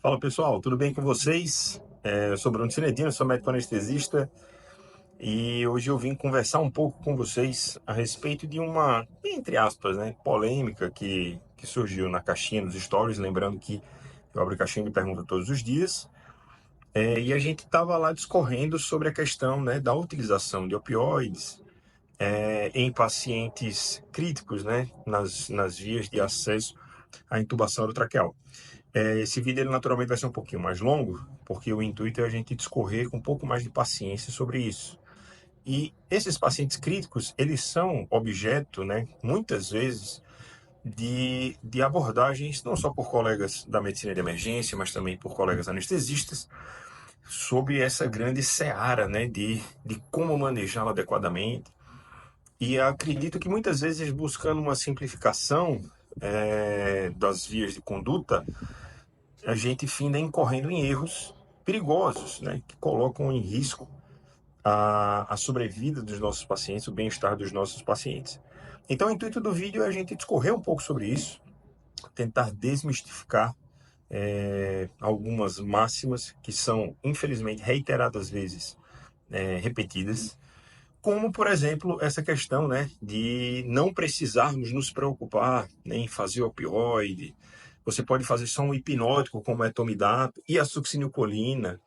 Fala pessoal, tudo bem com vocês? Eu sou Bruno Cinedino, sou médico anestesista e hoje eu vim conversar um pouco com vocês a respeito de uma, entre aspas, né, polêmica que surgiu na caixinha dos stories, lembrando que eu abro caixinha de pergunta todos os dias, e a gente estava lá discorrendo sobre a questão, né, da utilização de opioides em pacientes críticos, né, nas vias de acesso à intubação orotraqueal. Esse vídeo ele naturalmente vai ser um pouquinho mais longo, porque o intuito é a gente discorrer com um pouco mais de paciência sobre isso. E esses pacientes críticos, eles são objeto, né, muitas vezes, de abordagens, não só por colegas da medicina de emergência, mas também por colegas anestesistas, sobre essa grande seara, né, de como manejá-la adequadamente. E acredito que muitas vezes buscando uma simplificação das vias de conduta, a gente finda incorrendo em erros perigosos, né, que colocam em risco a sobrevida dos nossos pacientes, o bem-estar dos nossos pacientes. Então, o intuito do vídeo é a gente discorrer um pouco sobre isso, tentar desmistificar algumas máximas que são, infelizmente, reiteradas vezes repetidas, como, por exemplo, essa questão, né, de não precisarmos nos preocupar, né, em fazer opioide. Você pode fazer só um hipnótico, como é etomidato, e a succinilcolina,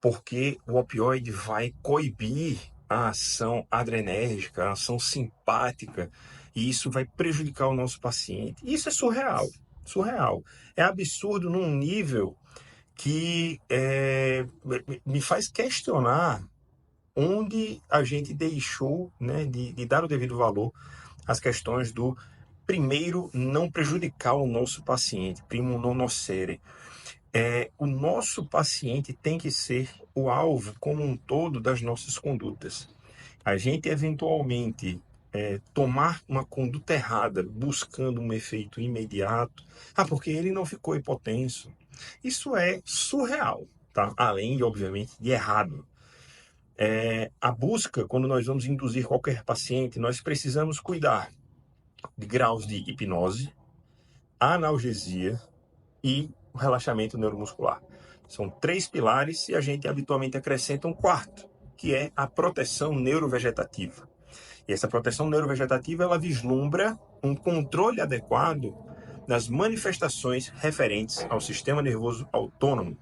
porque o opioide vai coibir a ação adrenérgica, a ação simpática, e isso vai prejudicar o nosso paciente. Isso é surreal, surreal. É absurdo num nível que me faz questionar onde a gente deixou, né, de dar o devido valor às questões do primeiro não prejudicar o nosso paciente, primo non nocere. O nosso paciente tem que ser o alvo como um todo das nossas condutas. A gente eventualmente tomar uma conduta errada, buscando um efeito imediato, porque ele não ficou hipotenso. Isso é surreal, tá? Além, obviamente, de errado. A busca, quando nós vamos induzir qualquer paciente, nós precisamos cuidar de graus de hipnose, analgesia e o relaxamento neuromuscular. São três pilares e a gente habitualmente acrescenta um quarto, que é a proteção neurovegetativa. E essa proteção neurovegetativa, ela vislumbra um controle adequado das manifestações referentes ao sistema nervoso autônomo.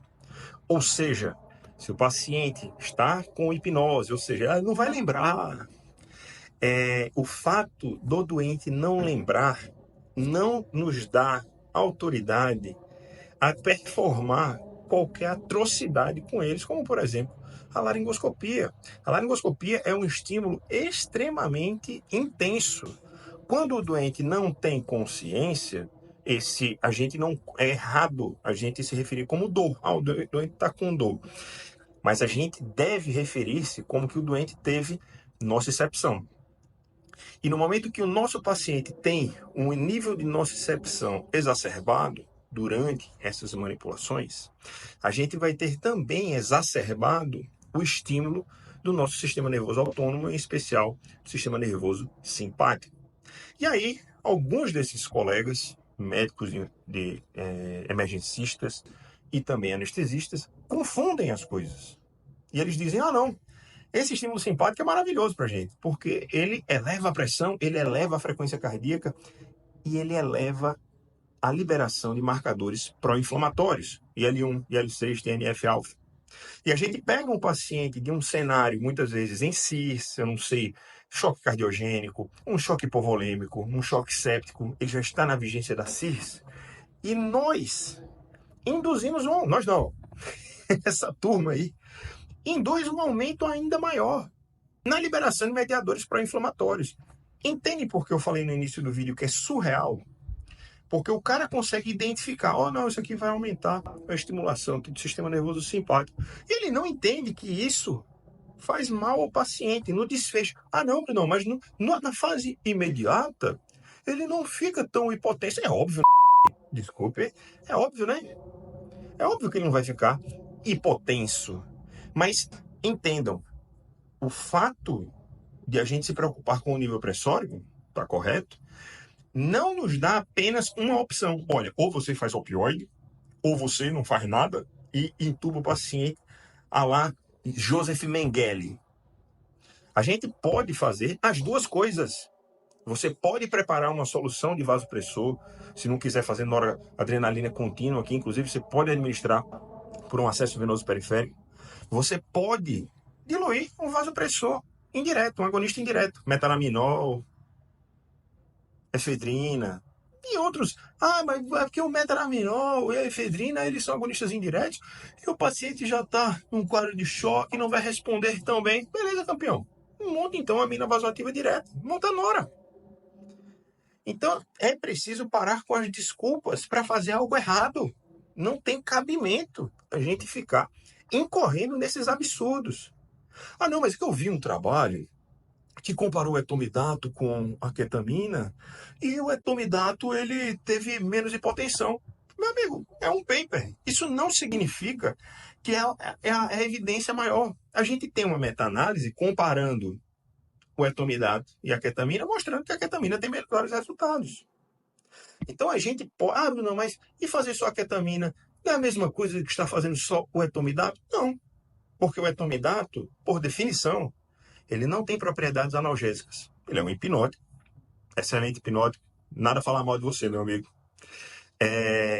Ou seja, se o paciente está com hipnose, ou seja, ele não vai lembrar. O fato do doente não lembrar não nos dá autoridade a performar qualquer atrocidade com eles, como, por exemplo, a laringoscopia. A laringoscopia é um estímulo extremamente intenso. Quando o doente não tem consciência, a gente não é errado a gente se referir como dor. O doente está com dor. Mas a gente deve referir-se como que o doente teve nocicepção. E no momento que o nosso paciente tem um nível de nocicepção exacerbado durante essas manipulações, a gente vai ter também exacerbado o estímulo do nosso sistema nervoso autônomo, em especial o sistema nervoso simpático. E aí, alguns desses colegas, médicos emergencistas e também anestesistas, confundem as coisas. E eles dizem, não, esse estímulo simpático é maravilhoso para a gente, porque ele eleva a pressão, ele eleva a frequência cardíaca e ele eleva a liberação de marcadores pró-inflamatórios, IL-1, IL-6, TNF-alfa. E a gente pega um paciente de um cenário, muitas vezes em CIRS, eu não sei, choque cardiogênico, um choque hipovolêmico, um choque séptico, ele já está na vigência da CIRS, e nós induzimos nós não, essa turma aí, induz um aumento ainda maior na liberação de mediadores pró-inflamatórios. Entende por que eu falei no início do vídeo que é surreal? Porque o cara consegue identificar, não, isso aqui vai aumentar a estimulação do sistema nervoso simpático. E ele não entende que isso faz mal ao paciente no desfecho. Não, Bruno, mas na fase imediata, ele não fica tão hipotenso. É óbvio, desculpe, é óbvio, né? É óbvio que ele não vai ficar hipotenso. Mas entendam, o fato de a gente se preocupar com o nível pressórico, tá correto? Não nos dá apenas uma opção. Olha, ou você faz opioide, ou você não faz nada e intuba o paciente a lá Joseph Mengele. A gente pode fazer as duas coisas. Você pode preparar uma solução de vasopressor, se não quiser fazer noradrenalina contínua aqui, inclusive você pode administrar por um acesso venoso periférico. Você pode diluir um vasopressor indireto, um agonista indireto, metalaminol, efedrina e outros. Ah, mas é porque o metalaminol e a efedrina, eles são agonistas indiretos e o paciente já está num quadro de choque e não vai responder tão bem. Beleza, campeão. Monta então a amina vasoativa direta. Monta a nora. Então, é preciso parar com as desculpas para fazer algo errado. Não tem cabimento a gente ficar incorrendo nesses absurdos. Ah, não, mas que eu vi um trabalho que comparou o etomidato com a ketamina e o etomidato ele teve menos hipotensão. Meu amigo, é um paper. Isso não significa que é a evidência maior. A gente tem uma meta-análise comparando o etomidato e a ketamina, mostrando que a ketamina tem melhores resultados. Então a gente pode. Ah, não, mas e fazer só a ketamina? Não é a mesma coisa que estar fazendo só o etomidato? Não. Porque o etomidato, por definição, ele não tem propriedades analgésicas. Ele é um hipnótico, excelente hipnótico. Nada a falar mal de você, meu amigo.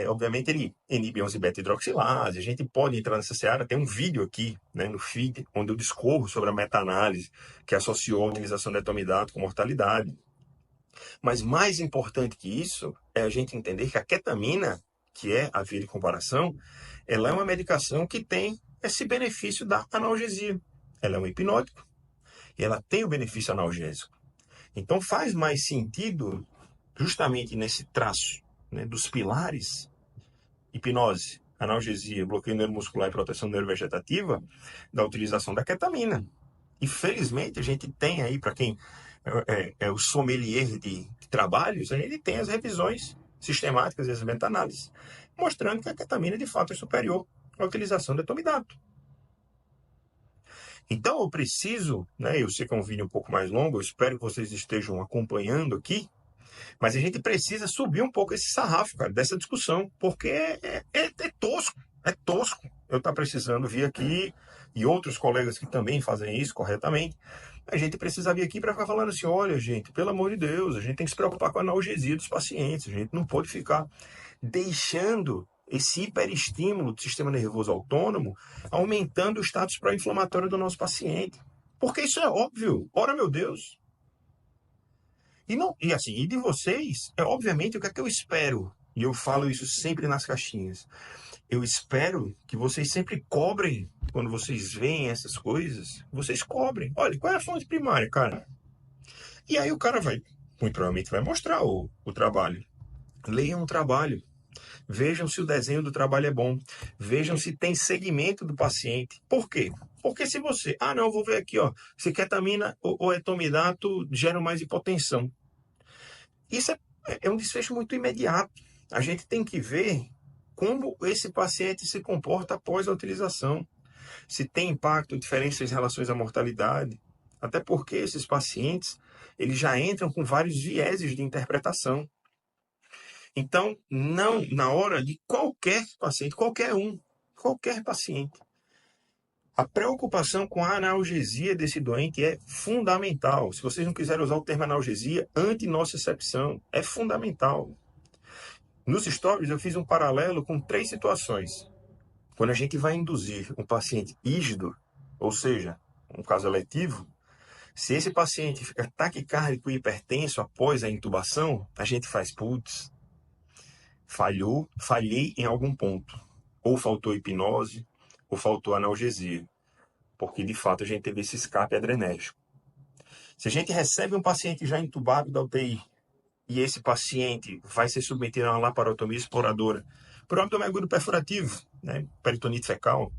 Obviamente ele inibe 11-beta-hidroxilase. A gente pode entrar nessa seara. Tem um vídeo aqui, né, no feed, onde eu discorro sobre a meta-análise que associou a utilização do etomidato com mortalidade. Mas mais importante que isso é a gente entender que a ketamina, que é a via de comparação, ela é uma medicação que tem esse benefício da analgesia. Ela é um hipnótico e ela tem o benefício analgésico. Então faz mais sentido, justamente nesse traço, né, dos pilares, hipnose, analgesia, bloqueio neuromuscular e proteção neurovegetativa, da utilização da ketamina. E felizmente a gente tem aí, para quem é o sommelier de trabalhos, ele tem as revisões sistemáticas e as meta-análises, mostrando que a ketamina de fato é superior à utilização do etomidato. Então eu preciso, né, eu sei que é um vídeo um pouco mais longo, eu espero que vocês estejam acompanhando aqui, mas a gente precisa subir um pouco esse sarrafo, cara, dessa discussão, porque é tosco, é tosco. Eu estou precisando vir aqui, e outros colegas que também fazem isso corretamente, a gente precisa vir aqui para ficar falando assim, olha, gente, pelo amor de Deus, a gente tem que se preocupar com a analgesia dos pacientes, a gente não pode ficar deixando esse hiperestímulo do sistema nervoso autônomo aumentando o status pró-inflamatório do nosso paciente. Porque isso é óbvio. Ora, meu Deus. E de vocês, obviamente o que é que eu espero? E eu falo isso sempre nas caixinhas. Eu espero que vocês sempre cobrem, quando vocês veem essas coisas, vocês cobrem. Olha, qual é a fonte primária, cara? E aí o cara muito provavelmente vai mostrar o trabalho. Leiam o trabalho. Vejam se o desenho do trabalho é bom. Vejam se tem segmento do paciente. Por quê? Porque se você... Ah, não, vou ver aqui, ó. Se ketamina ou etomidato geram mais hipotensão. Isso é um desfecho muito imediato. A gente tem que ver como esse paciente se comporta após a utilização. Se tem impacto, diferenças em relação à mortalidade. Até porque esses pacientes, eles já entram com vários vieses de interpretação. Então, não na hora de qualquer paciente, qualquer paciente, a preocupação com a analgesia desse doente é fundamental. Se vocês não quiserem usar o termo analgesia, antinocicepção é fundamental. Nos stories eu fiz um paralelo com 3 situações. Quando a gente vai induzir um paciente rígido, ou seja, um caso eletivo, se esse paciente fica taquicárdico e hipertenso após a intubação, a gente faz, putz, falhei em algum ponto. Ou faltou hipnose, ou faltou analgesia. Porque, de fato, a gente teve esse escape adrenérgico. Se a gente recebe um paciente já entubado da UTI, e esse paciente vai ser submetido a uma laparotomia exploradora por abdômen agudo perfurativo, né, peritonite fecal,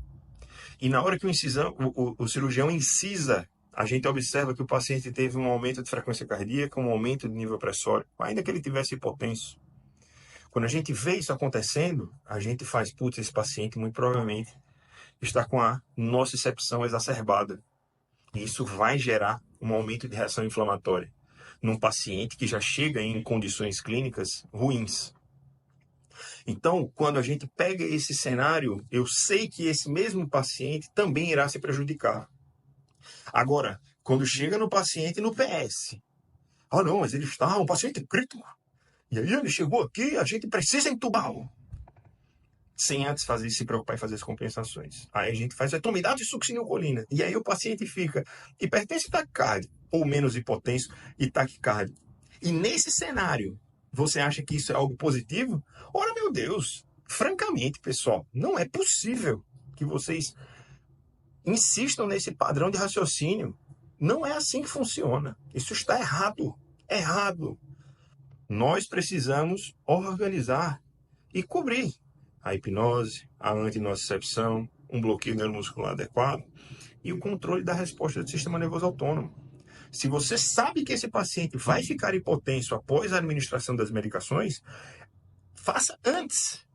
e na hora que o cirurgião incisa, a gente observa que o paciente teve um aumento de frequência cardíaca, um aumento de nível pressório, ainda que ele tivesse hipotenso. Quando a gente vê isso acontecendo, a gente faz, putz, esse paciente muito provavelmente está com a nocicepção exacerbada. E isso vai gerar um aumento de reação inflamatória num paciente que já chega em condições clínicas ruins. Então, quando a gente pega esse cenário, eu sei que esse mesmo paciente também irá se prejudicar. Agora, quando chega no paciente no PS, não, mas ele está um paciente crítico. E aí ele chegou aqui, a gente precisa entubá-lo. Sem antes se preocupar em fazer as compensações. Aí a gente faz a etomidato de succinilcolina. E aí o paciente fica hipertenso e taquicárdio, ou menos hipotenso e taquicárdio. E nesse cenário, você acha que isso é algo positivo? Ora, meu Deus, francamente, pessoal, não é possível que vocês insistam nesse padrão de raciocínio. Não é assim que funciona. Isso está errado. Errado. Nós precisamos organizar e cobrir a hipnose, a antinocicepção, um bloqueio neuromuscular adequado e o controle da resposta do sistema nervoso autônomo. Se você sabe que esse paciente vai ficar hipotenso após a administração das medicações, faça antes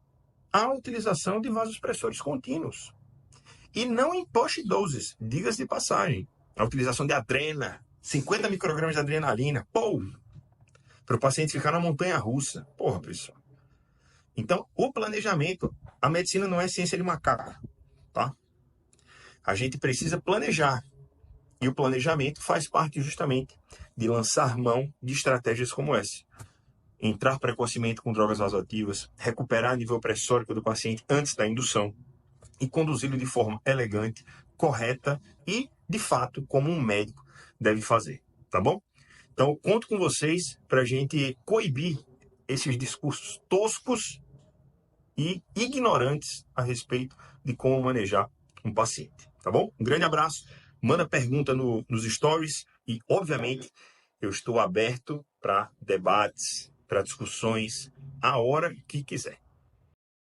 a utilização de vasopressores contínuos. E não em push-doses, diga-se de passagem. A utilização de adrena, 50 microgramas de adrenalina, para o paciente ficar na montanha-russa. Porra, pessoal. Então, o planejamento, a medicina não é ciência de macaco, tá? A gente precisa planejar. E o planejamento faz parte justamente de lançar mão de estratégias como essa. Entrar precocemente com drogas vasoativas, recuperar nível pressórico do paciente antes da indução e conduzi-lo de forma elegante, correta e, de fato, como um médico deve fazer, tá bom? Então, conto com vocês para a gente coibir esses discursos toscos e ignorantes a respeito de como manejar um paciente, tá bom? Um grande abraço, manda pergunta nos stories e, obviamente, eu estou aberto para debates, para discussões, a hora que quiser.